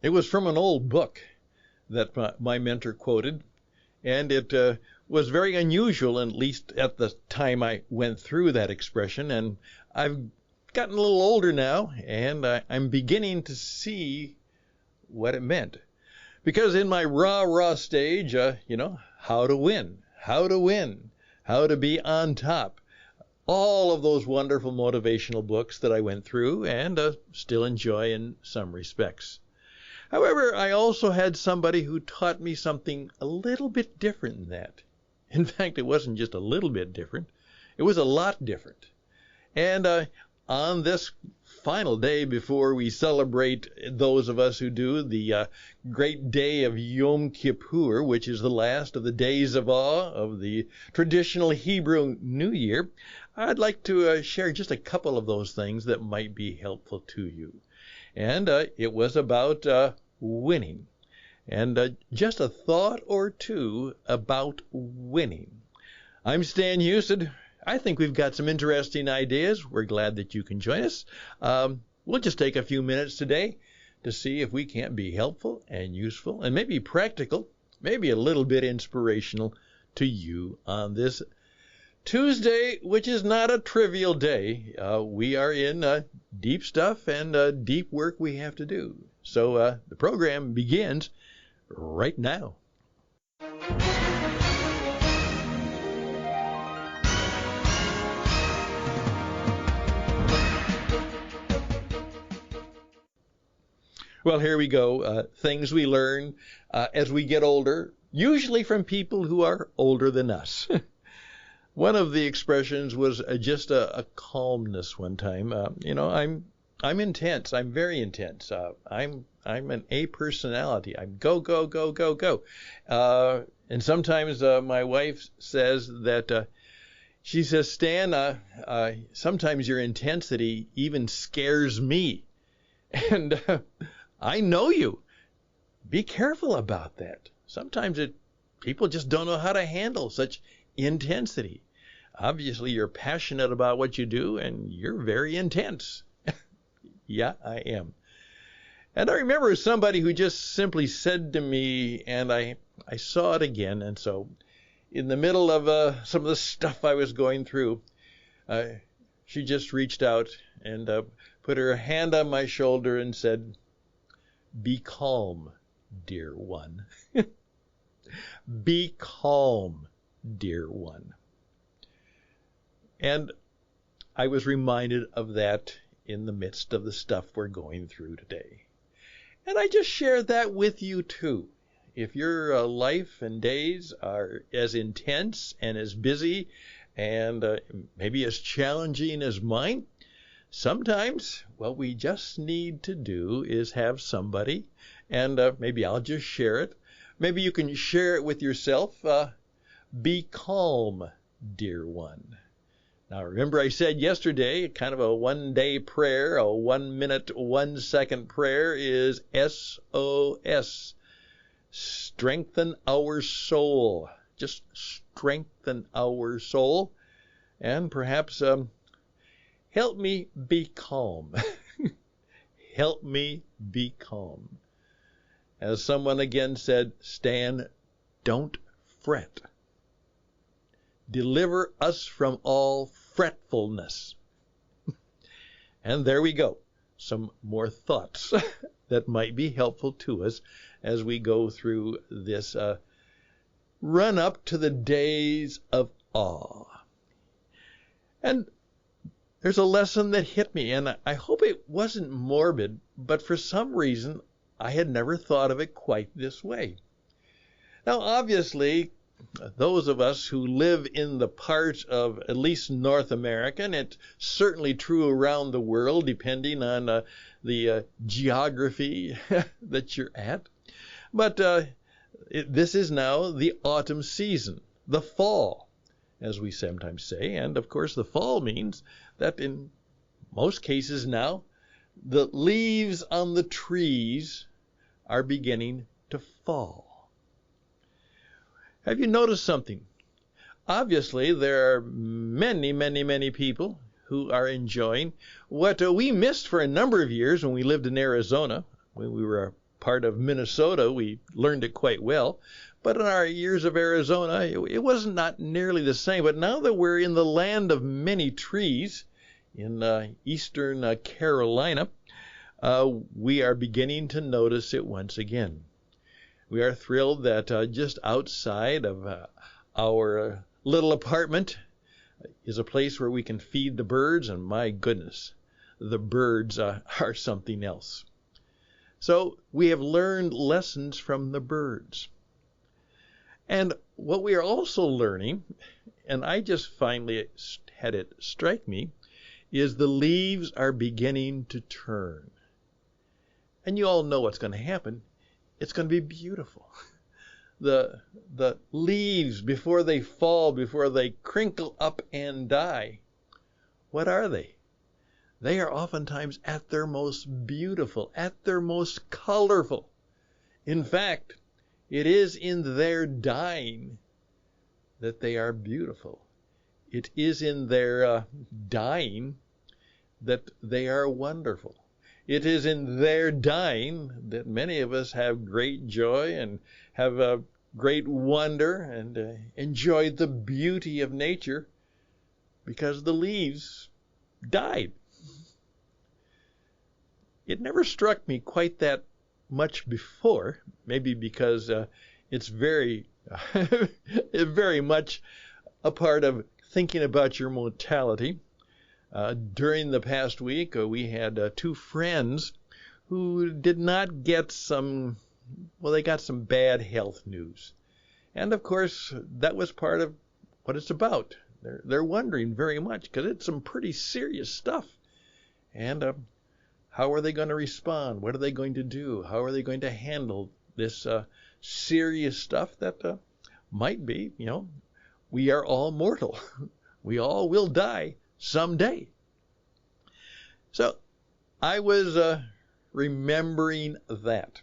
It was from an old book that my mentor quoted, and it was very unusual, at least at the time I went through that expression. And I've gotten a little older now, and I'm beginning to see what it meant. Because in my rah-rah stage, how to win, how to win, how to be on top, all of those wonderful motivational books that I went through and still enjoy in some respects. However, I also had somebody who taught me something a little bit different than that. In fact, it wasn't just a little bit different. It was a lot different. And on this final day before we celebrate, those of us who do, the great day of Yom Kippur, which is the last of the days of awe of the traditional Hebrew New Year, I'd like to share just a couple of those things that might be helpful to you. And it was about winning. And just a thought or two about winning. I'm Stan Houston. I think we've got some interesting ideas. We're glad that you can join us. We'll just take a few minutes today to see if we can't be helpful and useful and maybe practical, maybe a little bit inspirational to you on this Tuesday, which is not a trivial day. We are in deep stuff and deep work we have to do. So the program begins right now. Well, here we go. Things we learn as we get older, usually from people who are older than us. One of the expressions was just a calmness one time. I'm intense. I'm very intense. I'm an A personality. I'm go, go, go, go, go. And sometimes my wife says that, she says, Stan, sometimes your intensity even scares me. And I know you. Be careful about that. Sometimes people just don't know how to handle such intensity. Obviously, you're passionate about what you do, and you're very intense. Yeah, I am. And I remember somebody who just simply said to me, and I saw it again, and so in the middle of some of the stuff I was going through, she just reached out and put her hand on my shoulder and said, "Be calm, dear one." Be calm, dear one. And I was reminded of that in the midst of the stuff we're going through today. And I just share that with you too. If your life and days are as intense and as busy and maybe as challenging as mine, sometimes what we just need to do is have somebody, and maybe I'll just share it. Maybe you can share it with yourself. Be calm, dear one. Now, remember I said yesterday, kind of a one-day prayer, a 1 minute, 1 second prayer is SOS. Strengthen our soul. Just strengthen our soul. And perhaps help me be calm. Help me be calm. As someone again said, Stan, don't fret. Deliver us from all fretfulness. And there we go. Some more thoughts that might be helpful to us as we go through this run up to the days of awe. And there's a lesson that hit me, and I hope it wasn't morbid, but for some reason I had never thought of it quite this way. Now, obviously, those of us who live in the part of at least North America, and it's certainly true around the world depending on the geography that you're at, but this is now the autumn season, the fall, as we sometimes say, and of course the fall means that in most cases now the leaves on the trees are beginning to fall. Have you noticed something? Obviously, there are many, many, many people who are enjoying what we missed for a number of years when we lived in Arizona, when we were part of Minnesota, we learned it quite well. But in our years of Arizona, it was not nearly the same. But now that we're in the land of many trees in eastern Carolina, we are beginning to notice it once again. We are thrilled that just outside of our little apartment is a place where we can feed the birds, and my goodness, the birds are something else. So we have learned lessons from the birds. And what we are also learning, and I just finally had it strike me, is the leaves are beginning to turn. And you all know what's going to happen. It's going to be beautiful. The leaves, before they fall, before they crinkle up and die, what are they? They are oftentimes at their most beautiful, at their most colorful. In fact, it is in their dying that they are beautiful. It is in their dying that they are wonderful. It is in their dying that many of us have great joy and have a great wonder and enjoy the beauty of nature, because the leaves died. It never struck me quite that much before, maybe because it's very, very much a part of thinking about your mortality. During the past week, we had two friends who did not get they got some bad health news. And of course, that was part of what it's about. They're wondering very much, because it's some pretty serious stuff. And how are they going to respond? What are they going to do? How are they going to handle this serious stuff that might be, we are all mortal. We all will die someday. So I was remembering that.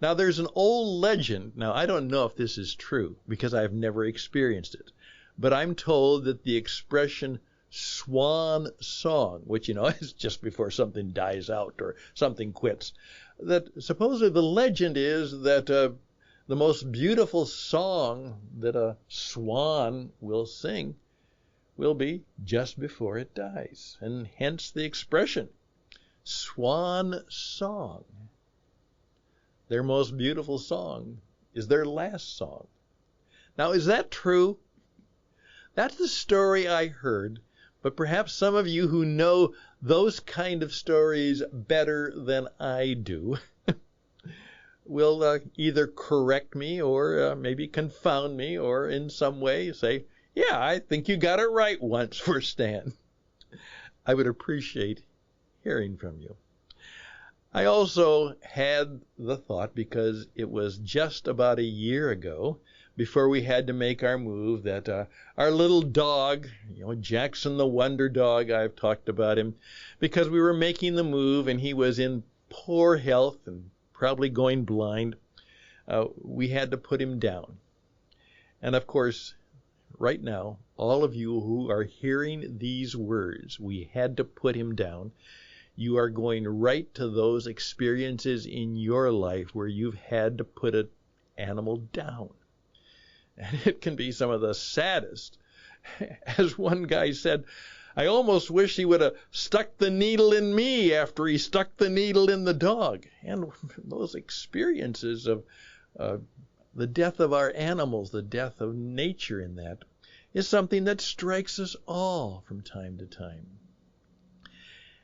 Now there's an old legend. Now I don't know if this is true because I've never experienced it, but I'm told that the expression swan song, which is just before something dies out or something quits, that supposedly the legend is that the most beautiful song that a swan will sing will be just before it dies, and hence the expression swan song. Their most beautiful song is their last song. Now, is that true? That's the story I heard, but perhaps some of you who know those kind of stories better than I do will either correct me or maybe confound me, or in some way say, yeah, I think you got it right once for Stan. I would appreciate hearing from you. I also had the thought, because it was just about a year ago, before we had to make our move, that our little dog, Jackson the Wonder Dog, I've talked about him, because we were making the move and he was in poor health and probably going blind, we had to put him down. And of course, right now, all of you who are hearing these words, we had to put him down, you are going right to those experiences in your life where you've had to put an animal down. And it can be some of the saddest. As one guy said, I almost wish he would have stuck the needle in me after he stuck the needle in the dog. And those experiences of the death of our animals, the death of nature in that, is something that strikes us all from time to time.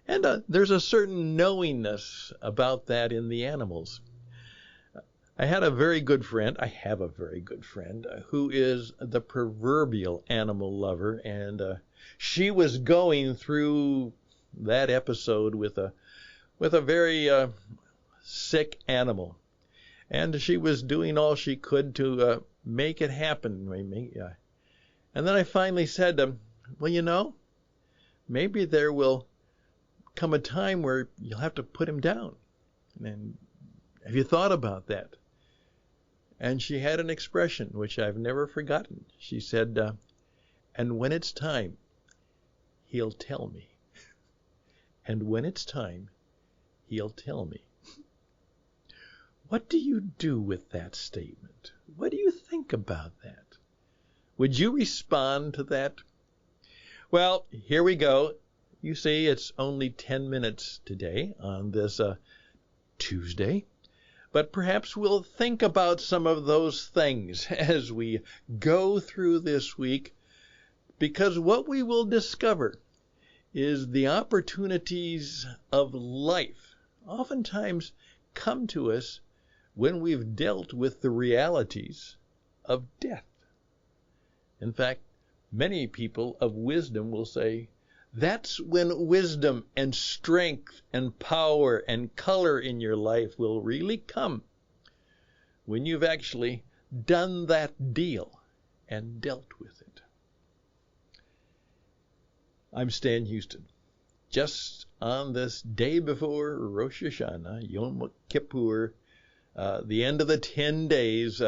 And there's a certain knowingness about that in the animals. I have a very good friend who is the proverbial animal lover, and she was going through that episode with a very sick animal, and she was doing all she could to make it happen. And then I finally said, well, maybe there will come a time where you'll have to put him down. And have you thought about that? And she had an expression which I've never forgotten. She said, and when it's time, he'll tell me. And when it's time, he'll tell me. What do you do with that statement? What do you think about that? Would you respond to that? Well, here we go. You see, it's only 10 minutes today on this Tuesday. But perhaps we'll think about some of those things as we go through this week, because what we will discover is the opportunities of life oftentimes come to us when we've dealt with the realities of death. In fact, many people of wisdom will say, that's when wisdom and strength and power and color in your life will really come, when you've actually done that deal and dealt with it. I'm Stan Houston. Just on this day before Rosh Hashanah, Yom Kippur, the end of the 10 days,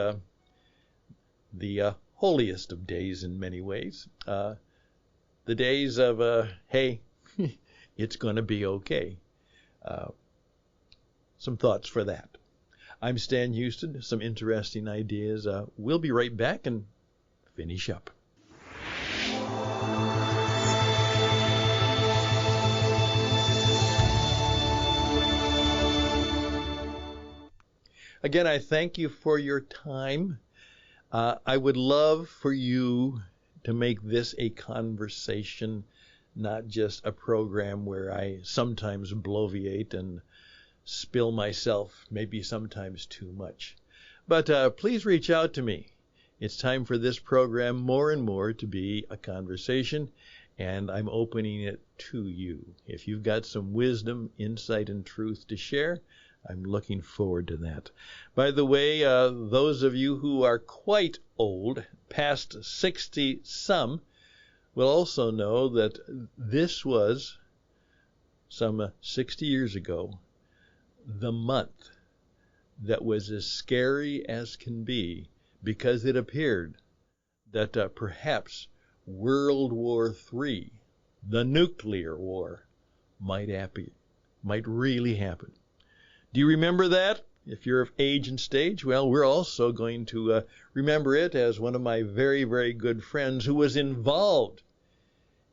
the holiest of days in many ways, the days of, hey, it's going to be okay. Some thoughts for that. I'm Stan Houston. Some interesting ideas. We'll be right back and finish up. Again, I thank you for your time. I would love for you to make this a conversation, not just a program where I sometimes bloviate and spill myself, maybe sometimes too much. But please reach out to me. It's time for this program more and more to be a conversation, and I'm opening it to you. If you've got some wisdom, insight, and truth to share, I'm looking forward to that. By the way, those of you who are quite old, past 60 some, will also know that this was, some 60 years ago, the month that was as scary as can be, because it appeared that perhaps World War III, the nuclear war, might really happen. Do you remember that? If you're of age and stage, well, we're also going to remember it, as one of my very, very good friends who was involved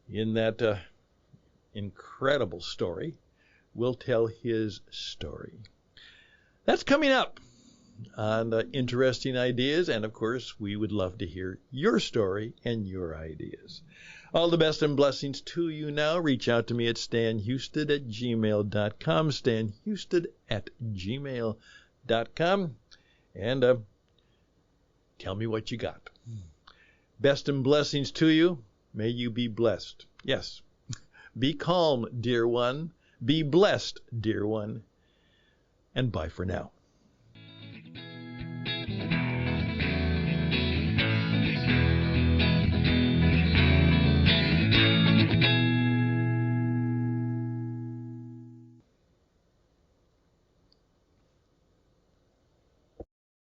in that incredible story will tell his story. That's coming up on Interesting Ideas, and of course, we would love to hear your story and your ideas. All the best and blessings to you now. Reach out to me at stanhouston@gmail.com, stanhouston@gmail.com, and tell me what you got. Best and blessings to you. May you be blessed. Yes. Be calm, dear one. Be blessed, dear one. And bye for now.